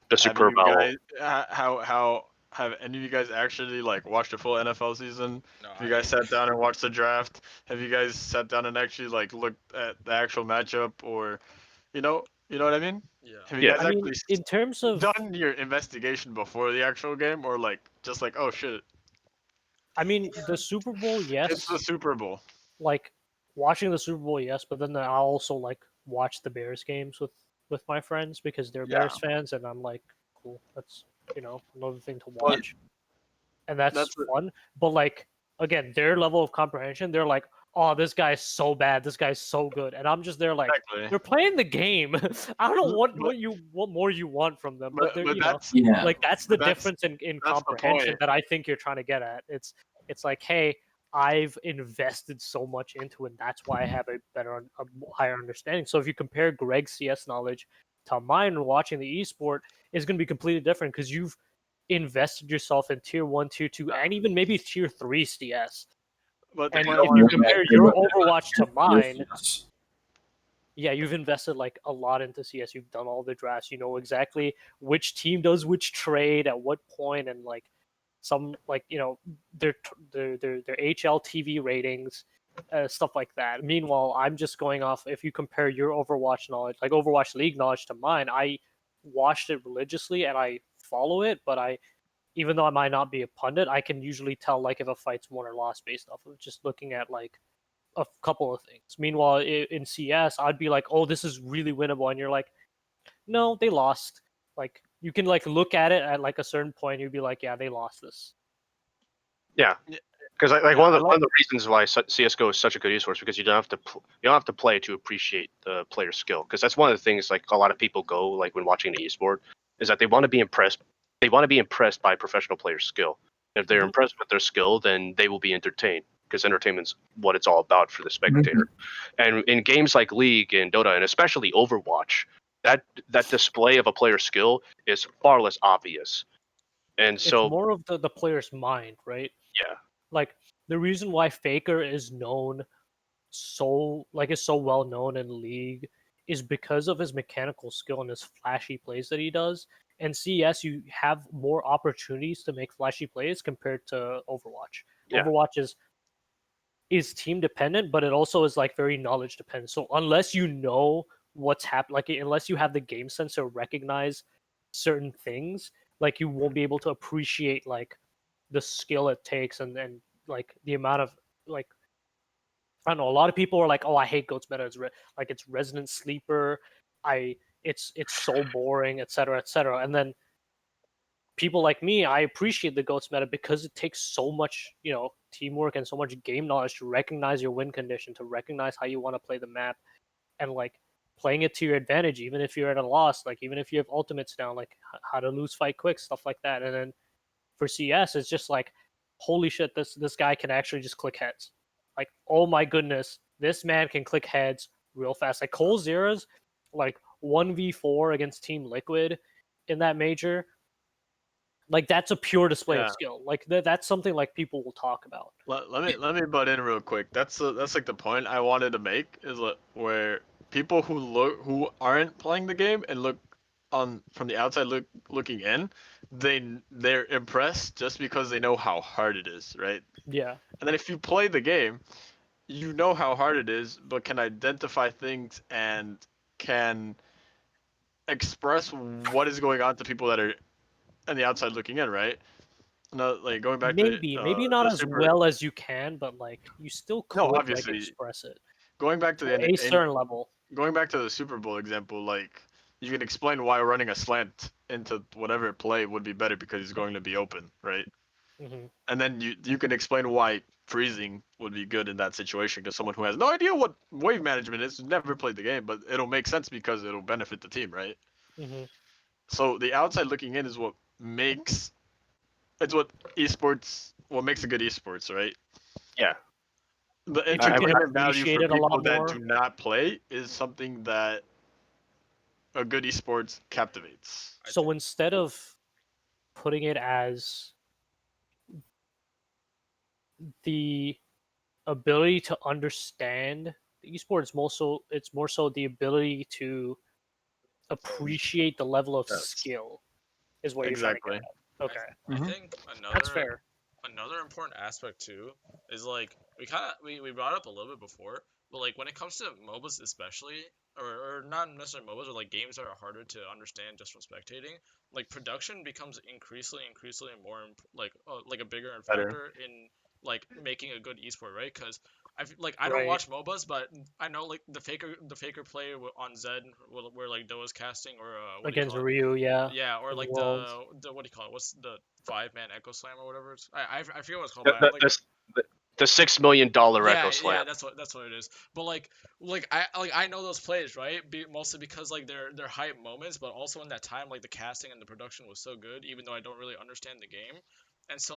The Have any Super of you Bowl. guys how have any of you guys actually like watched a full NFL season? No, Have I you guys didn't. sat down and watched the draft? Have you guys sat down and actually like looked at the actual matchup or you know what I mean? Yeah. Have you Yeah. guys I mean, actually in terms of, done your investigation before the actual game or like just like oh shit, I mean, the Super Bowl, it's the yes. Super Bowl. Like watching the Super Bowl, yes, but then I'll also like watch the Bears games with my friends because they're Yeah. Bears fans, and I'm like, cool, that's another thing to But watch, and that's that's fun. But like again, their level of comprehension, they're like, oh, this guy's so bad, this guy's so good, and I'm just there like, exactly. they're playing the game. I don't know But what more you want from them, but they're but that's Yeah. like that's the but that's difference in that's the comprehension point. that I think you're trying to get at. It's like, hey, I've invested so much into it, and that's why I have a higher understanding. So if you compare Greg's CS knowledge to mine watching the esport, is going to be completely different because you've invested yourself in tier 1, tier 2, and even maybe tier 3 CS. But the And point I if you wanted to compare make, your Overwatch to mine, Yes. yeah, you've invested like a lot into CS. You've done all the drafts. You know exactly which team does which trade at what point, and like some like their HLTV ratings, stuff like that. Meanwhile, I'm just going off. If you compare your Overwatch knowledge, like Overwatch League knowledge, to mine, I watched it religiously and I follow it. But even though I might not be a pundit, I can usually tell like if a fight's won or lost based off of just looking at like a couple of things. Meanwhile, in CS, I'd be like, "Oh, this is really winnable," and you're like, "No, they lost." Like you can like look at it at like a certain point, you'd be like, "Yeah, they lost this." Yeah. yeah, Because like yeah, I one like of the reasons why CS:GO is such a good esport is because you don't have to you don't have to play to appreciate the player's skill. Because that's one of the things like a lot of people go like when watching the esport is that they want to be impressed. They want to be impressed by professional players' skill. If they're Mhm. impressed with their skill, then they will be entertained because entertainment's what it's all about for the Mhm. spectator. And in games like League and Dota and especially Overwatch, that display of a player's skill is far less obvious. And It's so more of the player's mind, right? yeah, Like the reason why Faker is known is so well known in League is because of his mechanical skill and his flashy plays that he does. And CS, you have more opportunities to make flashy plays compared to Overwatch. yeah, Overwatch is team dependent, but it also is like very knowledge dependent. So unless you know what's happening, like unless you have the game sense to recognize certain things, like you won't be able to appreciate like the skill it takes and like the amount of like I don't know. A lot of people are like, "Oh, I hate Goats Meta. Like it's Resident Sleeper. It's so boring, etc., etc." And then people like me, I appreciate the Goats Meta because it takes so much, teamwork and so much game knowledge to recognize your win condition, to recognize how you want to play the map, and like playing it to your advantage, even if you're at a loss, like even if you have ultimates down, like how to lose fight quick, stuff like that. And then for CS, it's just like, holy shit, this guy can actually just click heads. Like, oh my goodness, this man can click heads real fast. Like Cole Zera's like 1v4 against Team Liquid in that major. Like that's a pure display of skill. Like that's something like people will talk about. Let me butt in real quick. That's like the point I wanted to make is where people who aren't playing the game and look on from the outside looking in, they're impressed just because they know how hard it is, right? Yeah. And then if you play the game, you know how hard it is, but can identify things and can express what is going on to people that are on the outside looking in, right? No, like going back to Maybe not the as super. well as you can, but like you still No, could like obviously, express it going back to to a certain level. going back to the Super Bowl example, like you can explain why running a slant into whatever play would be better because he's going to be open, right? Hmm. And then you can explain why freezing would be good in that situation because someone who has no idea what wave management is, never played the game, but it'll make sense because it'll benefit the team, right? Hmm. So the outside looking in is what makes it's what makes a good esports, right? Yeah. The If you can entertainment value appreciate for it a people lot that more, do not play is something that a good esports captivates. so instead of putting it as the ability to understand the esports, it's more so the ability to appreciate the level of Yes. skill is what you're trying to Exactly. get at. Okay, I Mhm. think that's fair. another important aspect too is like we brought up a little bit before, but like when it comes to MOBAs especially, or not necessarily MOBAs, or like games that are harder to understand just from spectating, like production becomes increasingly more like a bigger Better. factor in like making a good esport, right? Because I don't Right. watch MOBAs, but I know like the faker play on Zed where like Doa's casting, or what do you Against call it? Ryu, yeah. Yeah, or in like Worlds. the what do you call it? What's the 5-man Echo Slam or whatever? I forget what it's called, The, but the, like the, the $6 million yeah, Echo yeah, Slam. that's what it is. But I know those plays, right? Mostly because like they're hype moments, but also in that time like the casting and the production was so good, even though I don't really understand the game. And so